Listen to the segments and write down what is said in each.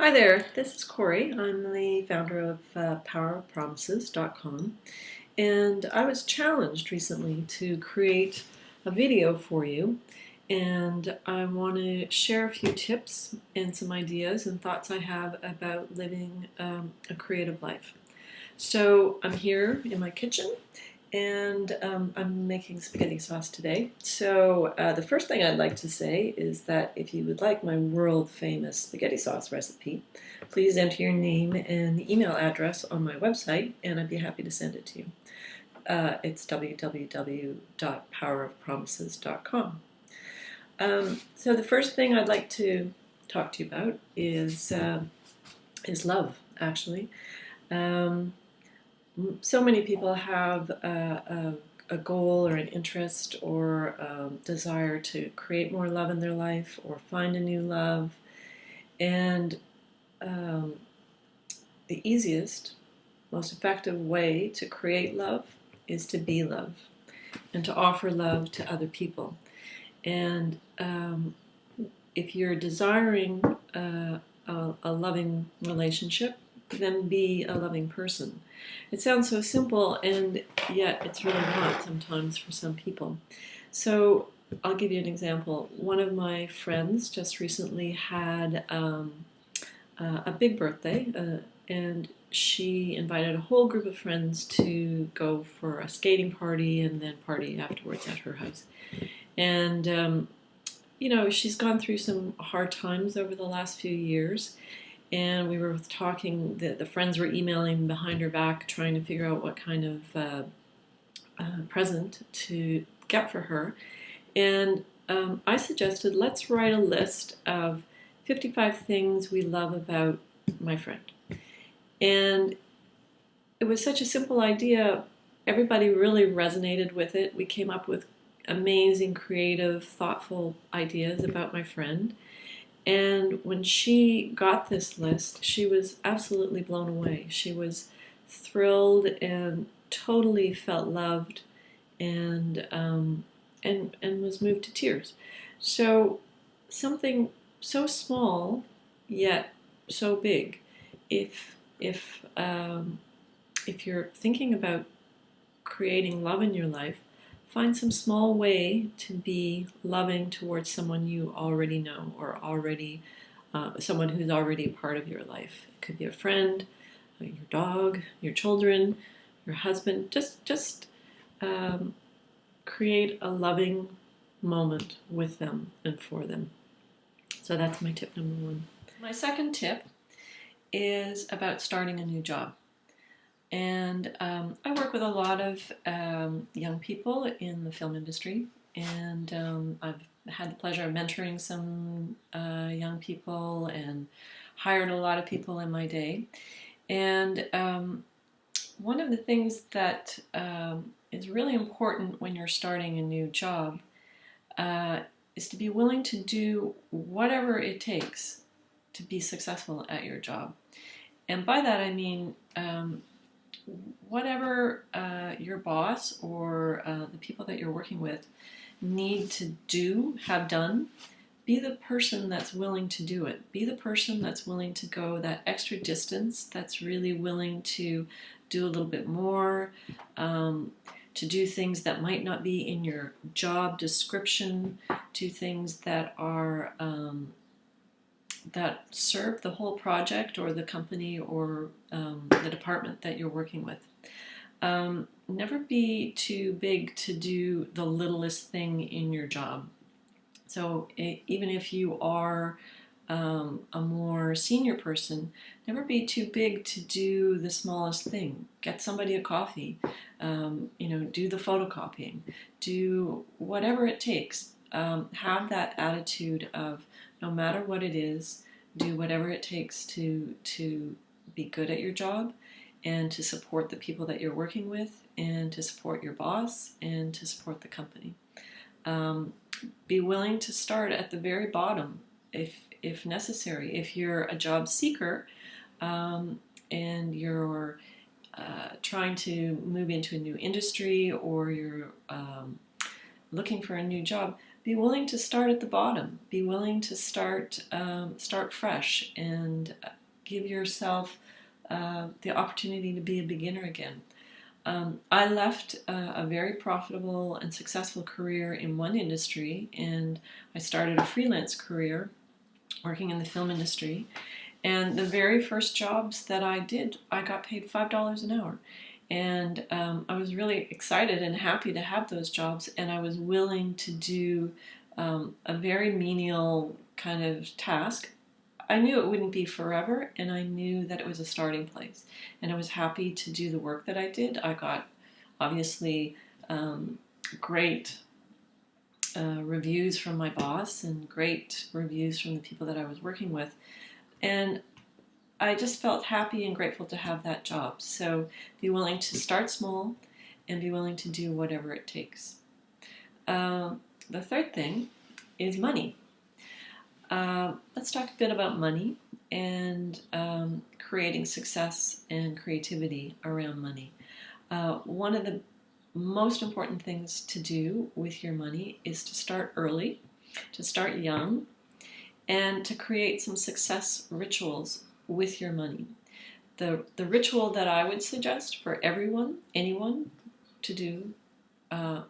Hi there, this is Cori. I'm the founder of powerofpromises.com, and I was challenged recently to create a video for you, and I want to share a few tips and some ideas and thoughts I have about living a creative life. So I'm here in my kitchen and I'm making spaghetti sauce today. So the first thing I'd like to say is that if you would like my world famous spaghetti sauce recipe, please enter your name and email address on my website and I'd be happy to send it to you. It's www.powerofpromises.com. So the first thing I'd like to talk to you about is love, actually. So many people have a goal or an interest or a desire to create more love in their life or find a new love. And the easiest, most effective way to create love is to be love and to offer love to other people. And if you're desiring a loving relationship, then be a loving person. It sounds so simple, and yet it's really not sometimes for some people. So I'll give you an example. One of my friends just recently had a big birthday, and she invited a whole group of friends to go for a skating party and then party afterwards at her house. And she's gone through some hard times over the last few years. And we were talking, the friends were emailing behind her back, trying to figure out what kind of present to get for her. And I suggested, let's write a list of 55 things we love about my friend. And it was such a simple idea. Everybody really resonated with it. We came up with amazing, creative, thoughtful ideas about my friend. And when she got this list, she was absolutely blown away. She was thrilled and totally felt loved and was moved to tears. So something so small yet so big. If you're thinking about creating love in your life, find some small way to be loving towards someone you already know or already someone who's already a part of your life. It could be a friend, your dog, your children, your husband. Just create a loving moment with them and for them. So that's my tip number one. My second tip is about starting a new job. And I work with a lot of young people in the film industry, and I've had the pleasure of mentoring some young people and hired a lot of people in my day. And one of the things that is really important when you're starting a new job is to be willing to do whatever it takes to be successful at your job. And by that I mean whatever your boss or the people that you're working with need to do, have done, be the person that's willing to do it. Be the person that's willing to go that extra distance, that's really willing to do a little bit more, to do things that might not be in your job description, do things that are that serve the whole project or the company or the department that you're working with. Never be too big to do the littlest thing in your job. So even if you are a more senior person, never be too big to do the smallest thing. Get somebody a coffee, do the photocopying, do whatever it takes. Have that attitude of no matter what it is, do whatever it takes to be good at your job and to support the people that you're working with and to support your boss and to support the company. Be willing to start at the very bottom if necessary. If you're a job seeker and you're trying to move into a new industry or you're looking for a new job, be willing to start at the bottom. Be willing to start fresh, and give yourself the opportunity to be a beginner again. I left a very profitable and successful career in one industry, and I started a freelance career working in the film industry. And the very first jobs that I did, I got paid $5 an hour. And I was really excited and happy to have those jobs, and I was willing to do a very menial kind of task. I knew it wouldn't be forever, and I knew that it was a starting place. And I was happy to do the work that I did. I got, obviously, great reviews from my boss and great reviews from the people that I was working with. And I just felt happy and grateful to have that job. So be willing to start small and be willing to do whatever it takes. The third thing is money. Let's talk a bit about money and creating success and creativity around money. One of the most important things to do with your money is to start early, to start young, and to create some success rituals with your money. The ritual that I would suggest for anyone to do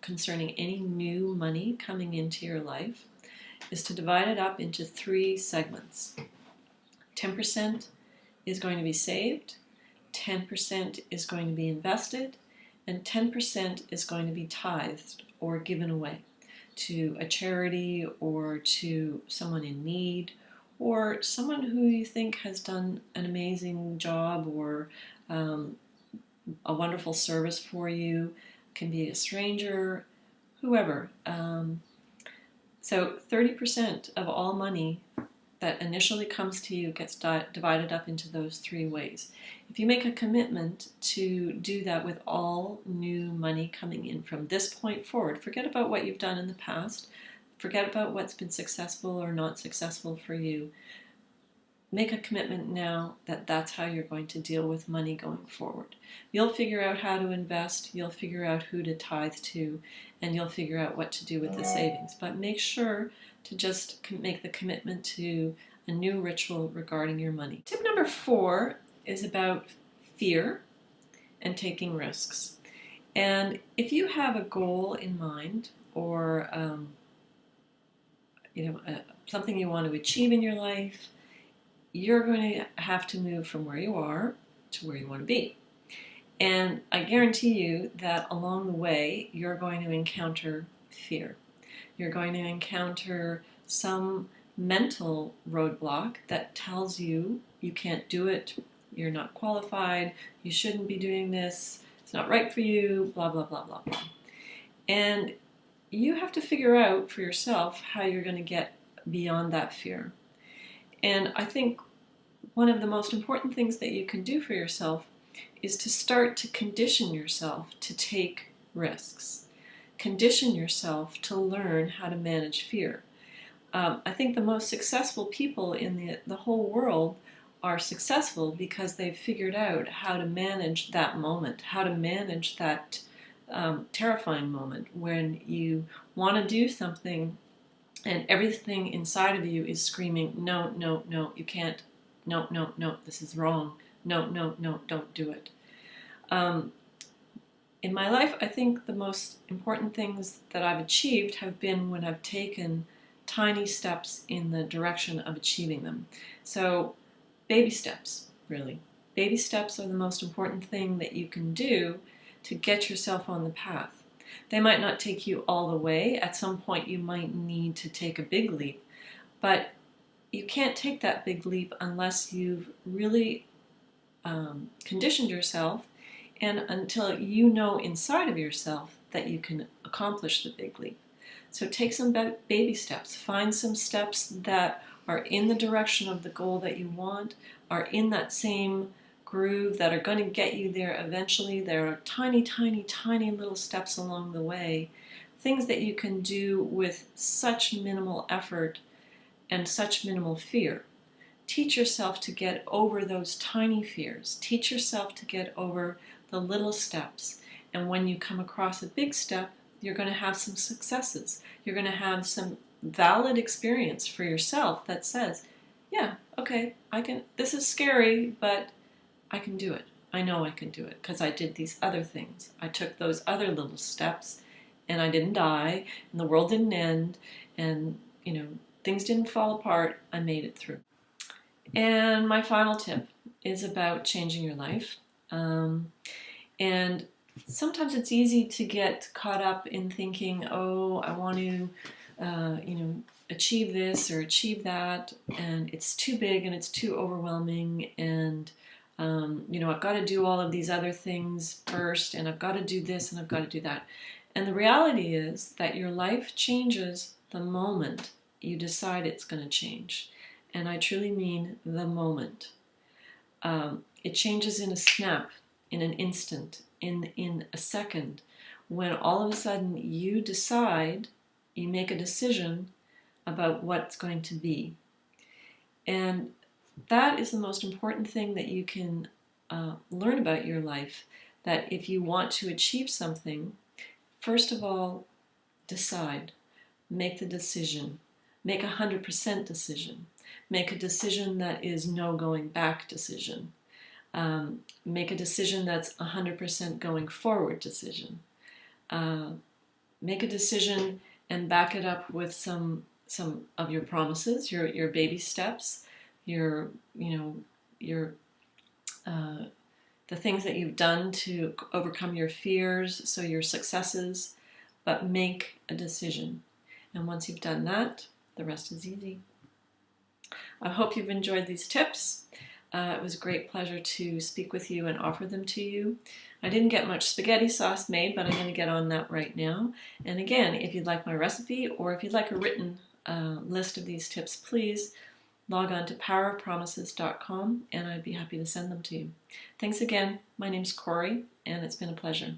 concerning any new money coming into your life is to divide it up into 3 segments. 10% is going to be saved, 10% is going to be invested, and 10% is going to be tithed or given away to a charity or to someone in need, or someone who you think has done an amazing job or a wonderful service for you. It can be a stranger, whoever. So 30% of all money that initially comes to you gets divided up into those 3 ways. If you make a commitment to do that with all new money coming in from this point forward, forget about what you've done in the past, forget about what's been successful or not successful for you. Make a commitment now that that's how you're going to deal with money going forward. You'll figure out how to invest, you'll figure out who to tithe to, and you'll figure out what to do with the savings. But make sure to just make the commitment to a new ritual regarding your money. Tip number 4 is about fear and taking risks. And if you have a goal in mind, or something you want to achieve in your life, you're going to have to move from where you are to where you want to be. And I guarantee you that along the way, you're going to encounter fear. You're going to encounter some mental roadblock that tells you you can't do it, you're not qualified, you shouldn't be doing this, it's not right for you, blah, blah, blah, blah, blah. And you have to figure out for yourself how you're going to get beyond that fear. And I think one of the most important things that you can do for yourself is to start to condition yourself to take risks. Condition yourself to learn how to manage fear. I think the most successful people in the whole world are successful because they've figured out how to manage that moment, how to manage that terrifying moment when you want to do something and everything inside of you is screaming, no, no, no, you can't. No, no, no, this is wrong. No, no, no, don't do it. In my life, I think the most important things that I've achieved have been when I've taken tiny steps in the direction of achieving them. So, baby steps, really. Baby steps are the most important thing that you can do to get yourself on the path. They might not take you all the way. At some point, you might need to take a big leap. But you can't take that big leap unless you've really conditioned yourself and until you know inside of yourself that you can accomplish the big leap. So take some baby steps. Find some steps that are in the direction of the goal that you want, are in that same groove, that are going to get you there eventually. There are tiny, tiny, tiny little steps along the way. Things that you can do with such minimal effort and such minimal fear. Teach yourself to get over those tiny fears. Teach yourself to get over the little steps. And when you come across a big step, You're going to have some successes. You're going to have some valid experience for yourself that says, yeah, okay, this is scary, but I can do it. I know I can do it because I did these other things. I took those other little steps and I didn't die and the world didn't end and, things didn't fall apart. I made it through. And my final tip is about changing your life. And sometimes it's easy to get caught up in thinking, oh, I want to, achieve this or achieve that, and it's too big and it's too overwhelming, and I've got to do all of these other things first, and I've got to do this and I've got to do that. And the reality is that your life changes the moment you decide it's going to change. And I truly mean the moment. It changes in a snap, in an instant, in a second, when all of a sudden you decide, you make a decision about what's going to be. And that is the most important thing that you can learn about your life, that if you want to achieve something, first of all, decide. Make the decision. Make 100% decision. Make a decision that is no going back decision. Make a decision that's 100% going forward decision. Make a decision and back it up with some of your promises, your baby steps, the things that you've done to overcome your fears, so your successes, but make a decision. And once you've done that, the rest is easy. I hope you've enjoyed these tips. It was a great pleasure to speak with you and offer them to you. I didn't get much spaghetti sauce made, but I'm going to get on that right now. And again, if you'd like my recipe or if you'd like a written list of these tips, please log on to powerofpromises.com and I'd be happy to send them to you. Thanks again. My name's Cori, and it's been a pleasure.